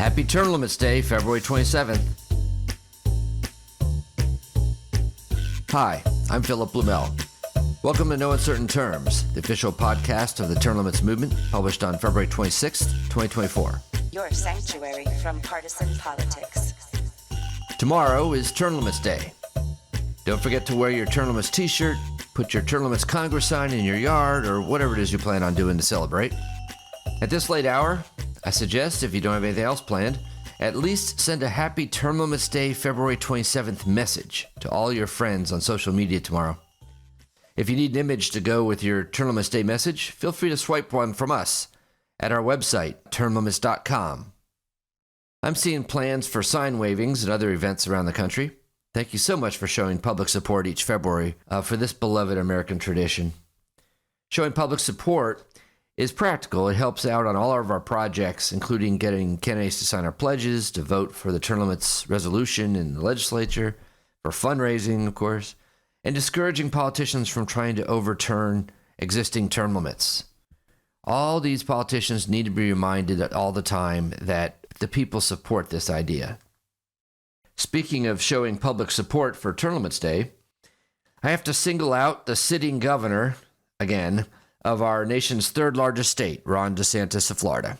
Happy Term Limits Day, February 27th. Hi, I'm Philip Blumel. Welcome to No Uncertain Terms, the official podcast of the Term Limits Movement, published on February 26th, 2024. Your sanctuary from partisan politics. Tomorrow is Term Limits Day. Don't forget to wear your Term Limits t-shirt, put your Term Limits Congress sign in your yard, or whatever it is you plan on doing to celebrate. At this late hour, I suggest, if you don't have anything else planned, at least send a happy Term Limits Day February 27th message to all your friends on social media tomorrow. If you need an image to go with your Term Limits Day message, feel free to swipe one from us at our website, termlimits.com. I'm seeing plans for sign wavings and other events around the country. Thank you so much for showing public support each February for this beloved American tradition. Showing public support is practical. It helps out on all of our projects, including getting candidates to sign our pledges, to vote for the term limits resolution in the legislature, for fundraising, of course, and discouraging politicians from trying to overturn existing term limits. All these politicians need to be reminded all the time that the people support this idea. Speaking of showing public support for Term Limits Day, I have to single out the sitting governor, again, of our nation's third largest state, Ron DeSantis of Florida.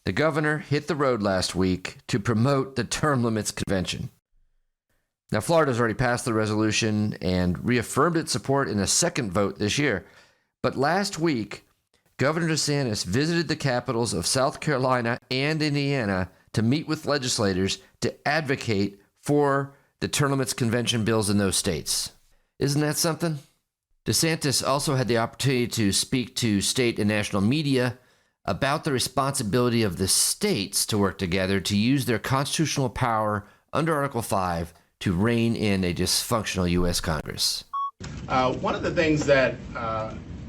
The governor hit the road last week to promote the Term Limits Convention. Now, Florida's already passed the resolution and reaffirmed its support in a second vote this year. But last week, Governor DeSantis visited the capitals of South Carolina and Indiana to meet with legislators to advocate for the Term Limits Convention bills in those states. Isn't that something? DeSantis also had the opportunity to speak to state and national media about the responsibility of the states to work together to use their constitutional power under Article 5 to rein in a dysfunctional U.S. Congress. One of the things that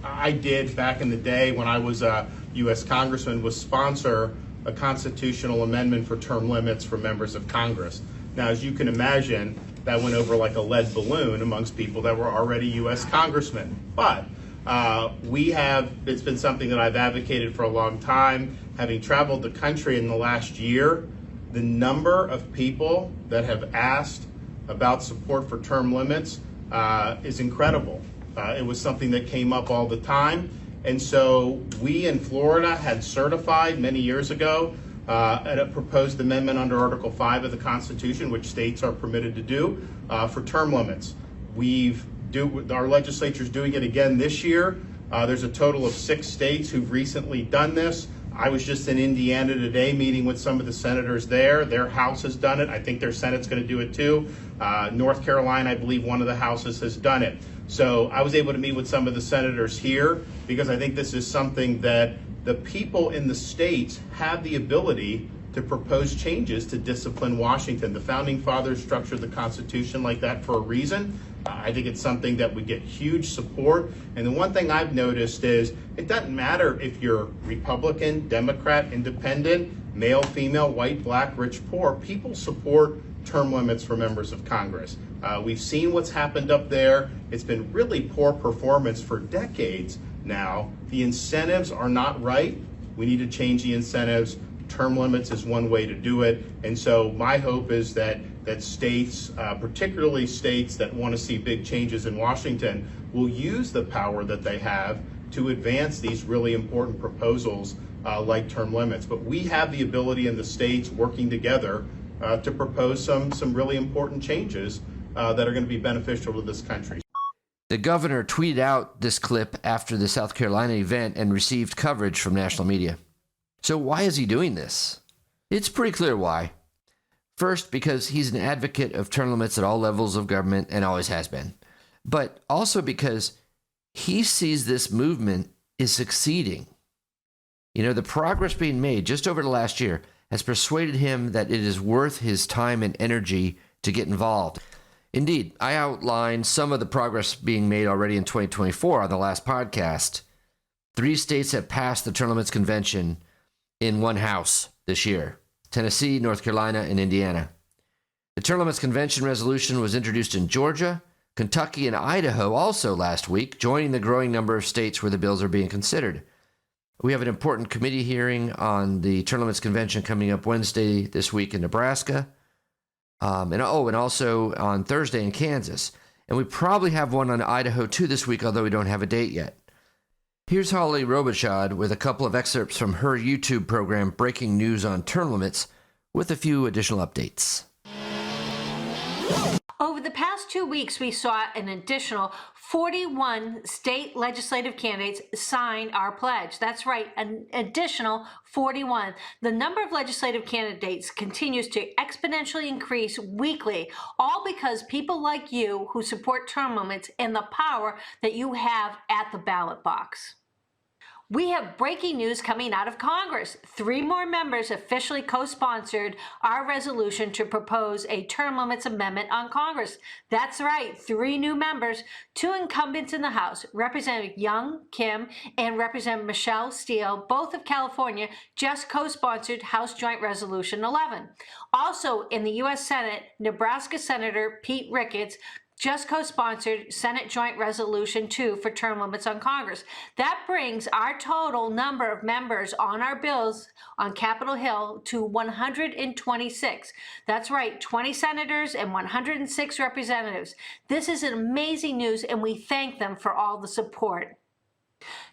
I did back in the day when I was a U.S. Congressman was sponsor a constitutional amendment for term limits for members of Congress. Now, as you can imagine, that went over like a lead balloon amongst people that were already U.S. congressmen. But it's been something that I've advocated for a long time. Having traveled the country in the last year, the number of people that have asked about support for term limits is incredible. It was something that came up all the time. And so we in Florida had certified many years ago a proposed amendment under Article 5 of the Constitution, which states are permitted to do for term limits. Our legislature's doing it again this year. There's a total of 6 states who've recently done this. I was just in Indiana today meeting with some of the senators there. Their House has done it. I think their Senate's going to do it too. North Carolina, I believe one of the houses has done it. So I was able to meet with some of the senators here because I think this is something that the people in the states have the ability to propose changes to discipline Washington. The founding fathers structured the Constitution like that for a reason. I think it's something that would get huge support. And the one thing I've noticed is it doesn't matter if you're Republican, Democrat, Independent, male, female, white, black, rich, poor, people support term limits for members of Congress. We've seen what's happened up there. It's been really poor performance for decades now. The incentives are not right. We need to change the incentives. Term limits is one way to do it. And so my hope is that states, particularly states that want to see big changes in Washington, will use the power that they have to advance these really important proposals like term limits. But we have the ability in the states working together to propose some really important changes that are going to be beneficial to this country. The governor tweeted out this clip after the South Carolina event and received coverage from national media. So why is he doing this? It's pretty clear why. First, because he's an advocate of term limits at all levels of government and always has been. But also because he sees this movement is succeeding. You know, the progress being made just over the last year has persuaded him that it is worth his time and energy to get involved. Indeed, I outlined some of the progress being made already in 2024 on the last podcast. 3 states have passed the Term Limits Convention in one house this year: Tennessee, North Carolina, and Indiana. The Term Limits Convention resolution was introduced in Georgia, Kentucky, and Idaho also last week, joining the growing number of states where the bills are being considered. We have an important committee hearing on the term limits convention coming up Wednesday this week in Nebraska. And also on Thursday in Kansas. And we probably have one on Idaho too this week, although we don't have a date yet. Here's Holly Robichaud with a couple of excerpts from her YouTube program, Breaking News on Term Limits, with a few additional updates. Over the past 2 weeks, we saw an additional 41 state legislative candidates sign our pledge. That's right, an additional 41. The number of legislative candidates continues to exponentially increase weekly, all because people like you who support term limits and the power that you have at the ballot box. We have breaking news coming out of Congress. 3 more members officially co-sponsored our resolution to propose a term limits amendment on Congress. That's right, 3 new members, 2 incumbents in the House, Representative Young Kim and Representative Michelle Steele, both of California, just co-sponsored House Joint Resolution 11. Also in the U.S. Senate, Nebraska Senator Pete Ricketts just co-sponsored Senate Joint Resolution 2 for term limits on Congress. That brings our total number of members on our bills on Capitol Hill to 126. That's right, 20 senators and 106 representatives. This is an amazing news, and we thank them for all the support.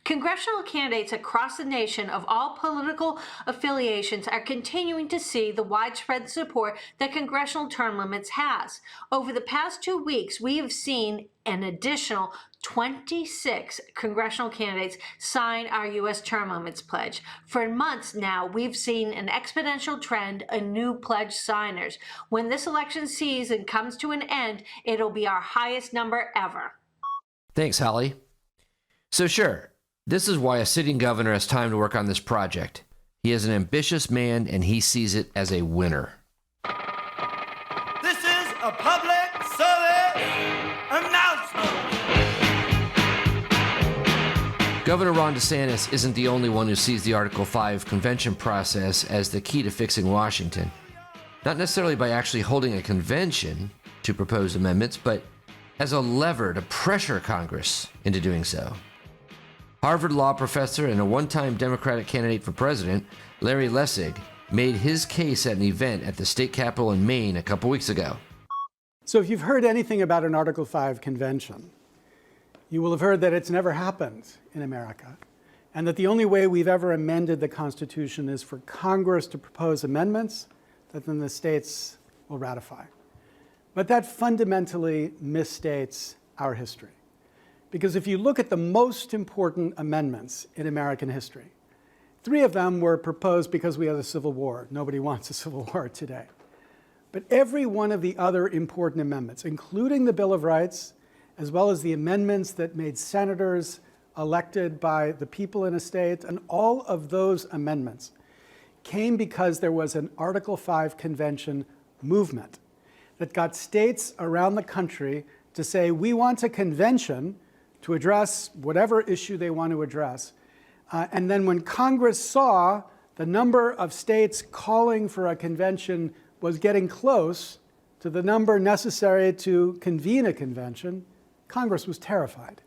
Congressional candidates across the nation of all political affiliations are continuing to see the widespread support that congressional term limits has. Over the past 2 weeks, we have seen an additional 26 congressional candidates sign our U.S. term limits pledge. For months now, we've seen an exponential trend in new pledge signers. When this election season comes to an end, it'll be our highest number ever. Thanks, Holly. So sure, this is why a sitting governor has time to work on this project. He is an ambitious man, and he sees it as a winner. This is a public service announcement. Governor Ron DeSantis isn't the only one who sees the Article 5 convention process as the key to fixing Washington. Not necessarily by actually holding a convention to propose amendments, but as a lever to pressure Congress into doing so. Harvard law professor and a one-time Democratic candidate for president, Larry Lessig, made his case at an event at the state capitol in Maine a couple weeks ago. So if you've heard anything about an Article 5 convention, you will have heard that it's never happened in America, and that the only way we've ever amended the Constitution is for Congress to propose amendments that then the states will ratify. But that fundamentally misstates our history. Because if you look at the most important amendments in American history, 3 of them were proposed because we had a civil war. Nobody wants a civil war today. But every one of the other important amendments, including the Bill of Rights, as well as the amendments that made senators elected by the people in a state, and all of those amendments came because there was an Article 5 convention movement that got states around the country to say, we want a convention to address whatever issue they want to address. And then when Congress saw the number of states calling for a convention was getting close to the number necessary to convene a convention, Congress was terrified.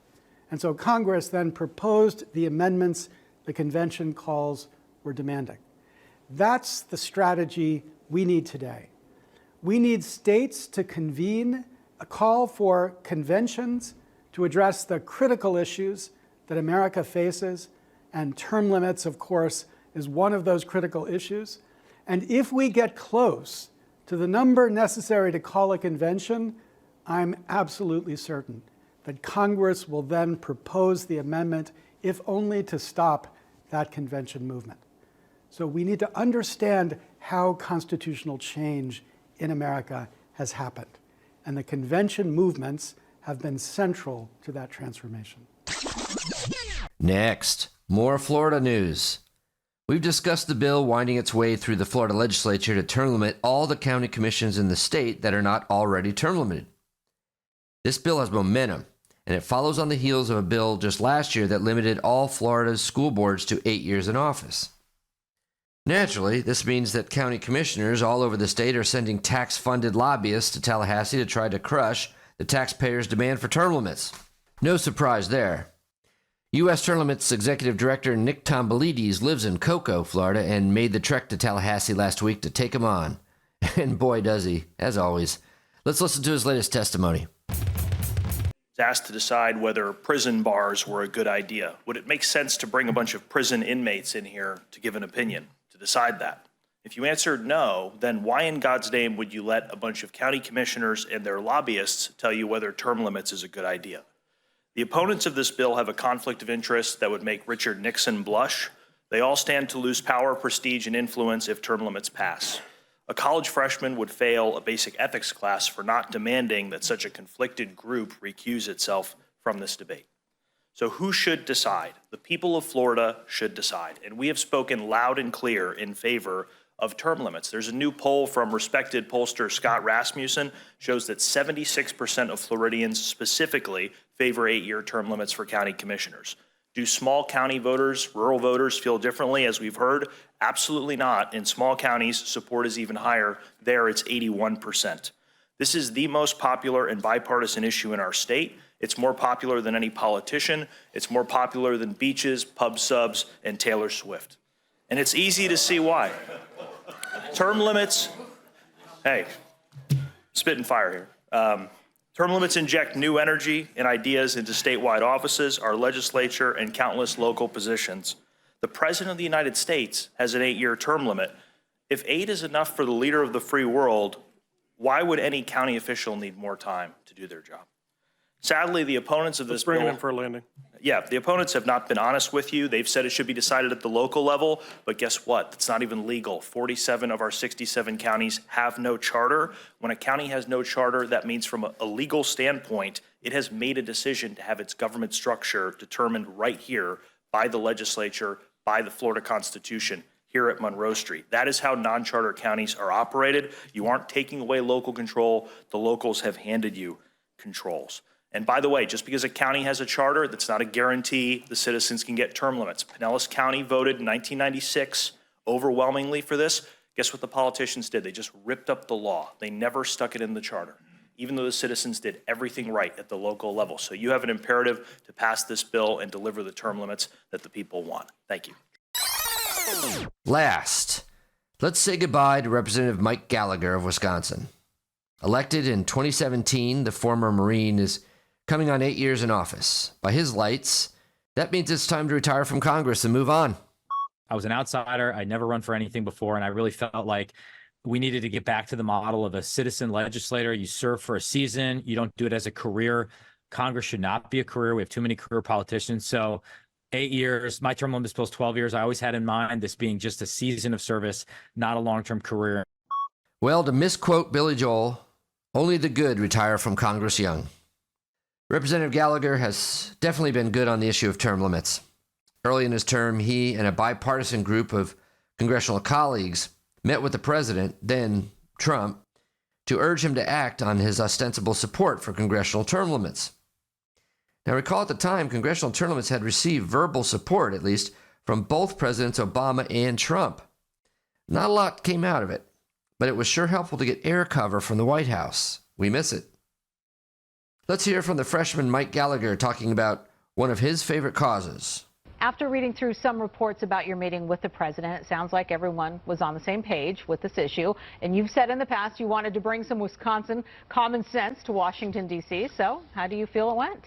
And so Congress then proposed the amendments the convention calls were demanding. That's the strategy we need today. We need states to convene, a call for conventions to address the critical issues that America faces, and term limits, of course, is one of those critical issues. And if we get close to the number necessary to call a convention, I'm absolutely certain that Congress will then propose the amendment, if only to stop that convention movement. So we need to understand how constitutional change in America has happened. And the convention movements have been central to that transformation. Next, more Florida news. We've discussed the bill winding its way through the Florida legislature to term limit all the county commissions in the state that are not already term limited. This bill has momentum, and it follows on the heels of a bill just last year that limited all Florida's school boards to 8 years in office. Naturally, this means that county commissioners all over the state are sending tax-funded lobbyists to Tallahassee to try to crush the taxpayers' demand for term limits. No surprise there. U.S. Term Limits Executive Director Nick Tomboulides lives in Cocoa, Florida, and made the trek to Tallahassee last week to take him on. And boy, does he, as always. Let's listen to his latest testimony. Asked to decide whether prison bars were a good idea. Would it make sense to bring a bunch of prison inmates in here to give an opinion, to decide that? If you answered no, then why in God's name would you let a bunch of county commissioners and their lobbyists tell you whether term limits is a good idea? The opponents of this bill have a conflict of interest that would make Richard Nixon blush. They all stand to lose power, prestige, and influence if term limits pass. A college freshman would fail a basic ethics class for not demanding that such a conflicted group recuse itself from this debate. So who should decide? The people of Florida should decide. And we have spoken loud and clear in favor of term limits. There's a new poll from respected pollster Scott Rasmussen shows that 76% of Floridians specifically favor 8-year term limits for county commissioners. Do small county voters, rural voters feel differently, as we've heard? Absolutely not. In small counties, support is even higher. There, it's 81%. This is the most popular and bipartisan issue in our state. It's more popular than any politician. It's more popular than beaches, pub subs, and Taylor Swift. And it's easy to see why. Term limits, hey, spitting fire here. Term limits inject new energy and ideas into statewide offices, our legislature, and countless local positions. The President of the United States has an 8-year term limit. If 8 is enough for the leader of the free world, why would any county official need more time to do their job? Sadly, the opponents of this bill— Bring it in for a landing. Yeah, the opponents have not been honest with you. They've said it should be decided at the local level, but guess what? It's not even legal. 47 of our 67 counties have no charter. When a county has no charter, that means from a legal standpoint, it has made a decision to have its government structure determined right here by the legislature, by the Florida Constitution, here at Monroe Street. That is how non-charter counties are operated. You aren't taking away local control. The locals have handed you controls. And by the way, just because a county has a charter, that's not a guarantee the citizens can get term limits. Pinellas County voted in 1996 overwhelmingly for this. Guess what the politicians did? They just ripped up the law. They never stuck it in the charter, even though the citizens did everything right at the local level. So you have an imperative to pass this bill and deliver the term limits that the people want. Thank you. Last, let's say goodbye to Representative Mike Gallagher of Wisconsin. Elected in 2017, the former Marine is coming on 8 years in office. By his lights, that means it's time to retire from Congress and move on. I was an outsider. I'd never run for anything before, and I really felt like we needed to get back to the model of a citizen legislator. You serve for a season. You don't do it as a career. Congress should not be a career. We have too many career politicians. So 8 years, my term limit is 12 years. I always had in mind this being just a season of service, not a long-term career. Well, to misquote Billy Joel, only the good retire from Congress young. Representative Gallagher has definitely been good on the issue of term limits. Early in his term, he and a bipartisan group of congressional colleagues met with the president, then Trump, to urge him to act on his ostensible support for congressional term limits. Now, recall at the time, congressional term limits had received verbal support, at least, from both Presidents Obama and Trump. Not a lot came out of it, but it was sure helpful to get air cover from the White House. We miss it. Let's hear from the freshman Mike Gallagher talking about one of his favorite causes. After reading through some reports about your meeting with the president, it sounds like everyone was on the same page with this issue. And you've said in the past you wanted to bring some Wisconsin common sense to Washington, D.C. So how do you feel it went?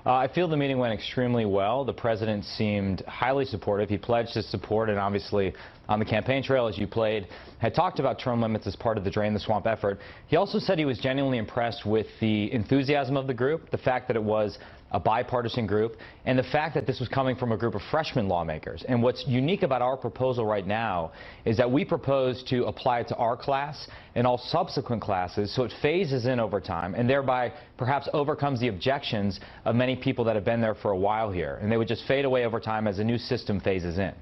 I feel the meeting went extremely well. The president seemed highly supportive. He pledged his support, and obviously on the campaign trail, as you played, had talked about term limits as part of the Drain the Swamp effort. He also said he was genuinely impressed with the enthusiasm of the group, the fact that it was a bipartisan group, and the fact that this was coming from a group of freshman lawmakers. And what's unique about our proposal right now is that we propose to apply it to our class and all subsequent classes, so it phases in over time and thereby perhaps overcomes the objections of many people that have been there for a while here. And they would just fade away over time as a new system phases in.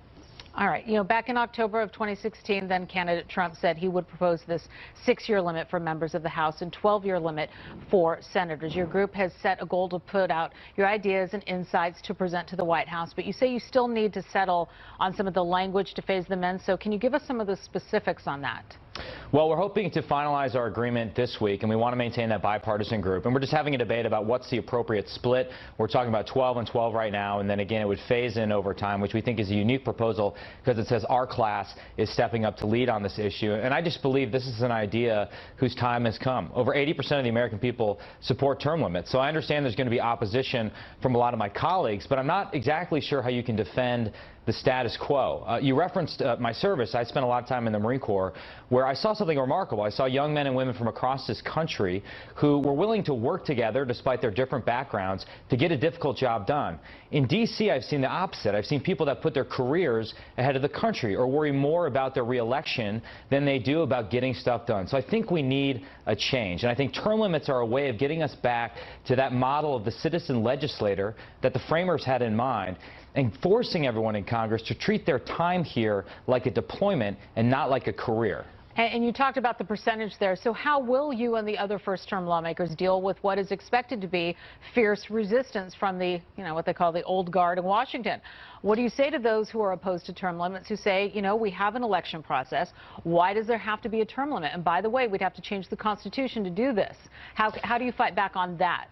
All right. You know, back in October of 2016, then candidate Trump said he would propose this 6-year limit for members of the House and 12-year limit for senators. Your group has set a goal to put out your ideas and insights to present to the White House, but you say you still need to settle on some of the language to phase them in. So can you give us some of the specifics on that? Well, we're hoping to finalize our agreement this week, and we want to maintain that bipartisan group. And we're just having a debate about what's the appropriate split. We're talking about 12 and 12 right now, and then again, it would phase in over time, which we think is a unique proposal because it says our class is stepping up to lead on this issue. And I just believe this is an idea whose time has come. Over 80% of the American people support term limits. So I understand there's going to be opposition from a lot of my colleagues, but I'm not exactly sure how you can defend the status quo. You referenced my service. I spent a lot of time in the Marine Corps where I saw something remarkable. I saw young men and women from across this country who were willing to work together despite their different backgrounds to get a difficult job done. In D.C., I've seen the opposite. I've seen people that put their careers ahead of the country or worry more about their reelection than they do about getting stuff done. So I think we need a change. And I think term limits are a way of getting us back to that model of the citizen legislator that the framers had in mind, and forcing everyone in Congress to treat their time here like a deployment and not like a career. And you talked about the percentage there. So how will you and the other first-term lawmakers deal with what is expected to be fierce resistance from the, what they call the old guard in Washington? What do you say to those who are opposed to term limits, who say, we have an election process. Why does there have to be a term limit? And by the way, we'd have to change the Constitution to do this. How do you fight back on that?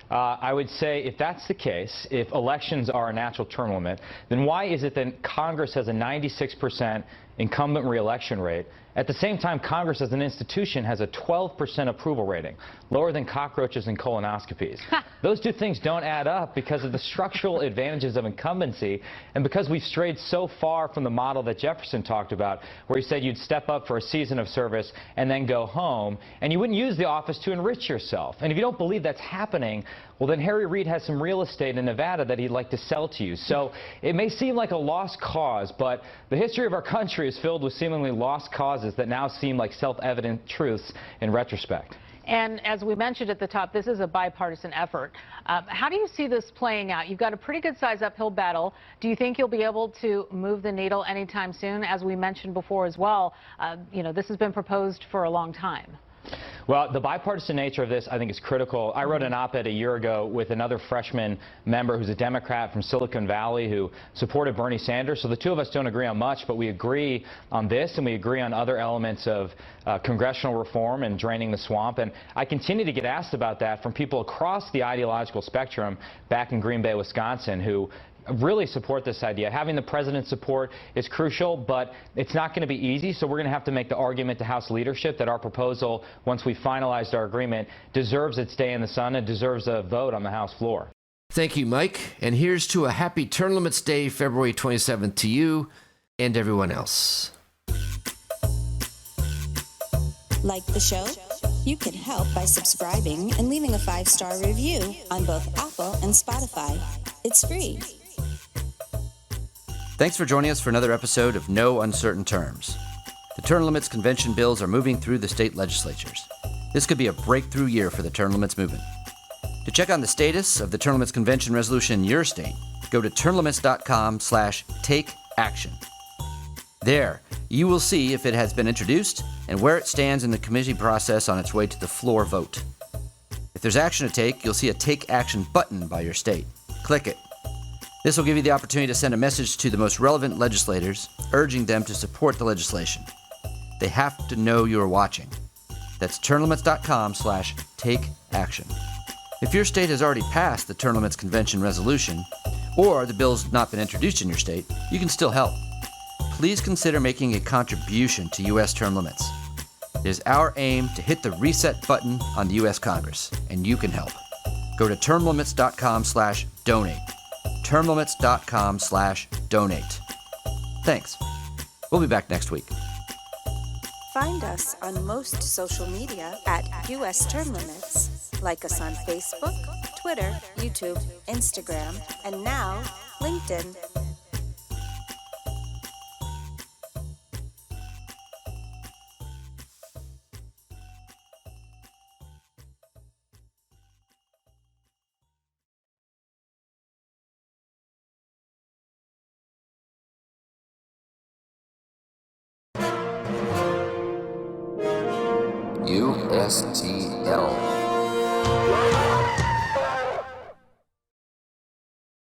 I would say if that's the case, if elections are a natural term limit, then why is it that Congress has a 96% incumbent reelection rate? At the same time, Congress as an institution has a 12% approval rating, lower than cockroaches and colonoscopies. Those two things don't add up because of the structural advantages of incumbency and because we've strayed so far from the model that Jefferson talked about, where he said you'd step up for a season of service and then go home, and you wouldn't use the office to enrich yourself. And if you don't believe that's happening, well, then Harry Reid has some real estate in Nevada that he'd like to sell to you. So it may seem like a lost cause, but the history of our country is filled with seemingly lost causes that now seem like self-evident truths in retrospect. And as we mentioned at the top, this is a bipartisan effort. How do you see this playing out? You've got a pretty good size uphill battle. Do you think you'll be able to move the needle anytime soon? As we mentioned before as well, this has been proposed for a long time. Well, the bipartisan nature of this, I think, is critical. I wrote an op-ed a year ago with another freshman member who's a Democrat from Silicon Valley who supported Bernie Sanders. So the two of us don't agree on much, but we agree on this, and we agree on other elements of congressional reform and draining the swamp. And I continue to get asked about that from people across the ideological spectrum back in Green Bay, Wisconsin, who really support this idea. Having the president's support is crucial, but it's not going to be easy, so we're going to have to make the argument to House leadership that our proposal, once we finalized our agreement, deserves its day in the sun and deserves a vote on the House floor. Thank you, Mike. And here's to a happy Term Limits Day, February 27th to you and everyone else. Like the show? You can help by subscribing and leaving a 5-star review on both Apple and Spotify. It's free. Thanks for joining us for another episode of No Uncertain Terms. The term limits convention bills are moving through the state legislatures. This could be a breakthrough year for the term limits movement. To check on the status of the term limits convention resolution in your state, go to termlimits.com/takeaction. There, you will see if it has been introduced and where it stands in the committee process on its way to the floor vote. If there's action to take, you'll see a Take Action button by your state. Click it. This will give you the opportunity to send a message to the most relevant legislators, urging them to support the legislation. They have to know you're watching. That's termlimits.com/takeaction. If your state has already passed the term limits convention resolution, or the bill's not been introduced in your state, you can still help. Please consider making a contribution to U.S. term limits. It is our aim to hit the reset button on the U.S. Congress, and you can help. Go to termlimits.com/donate. termlimits.com/donate. Thanks. We'll be back next week. Find us on most social media at U.S. Term Limits. Like us on Facebook, Twitter, YouTube, Instagram, and now LinkedIn. USTL.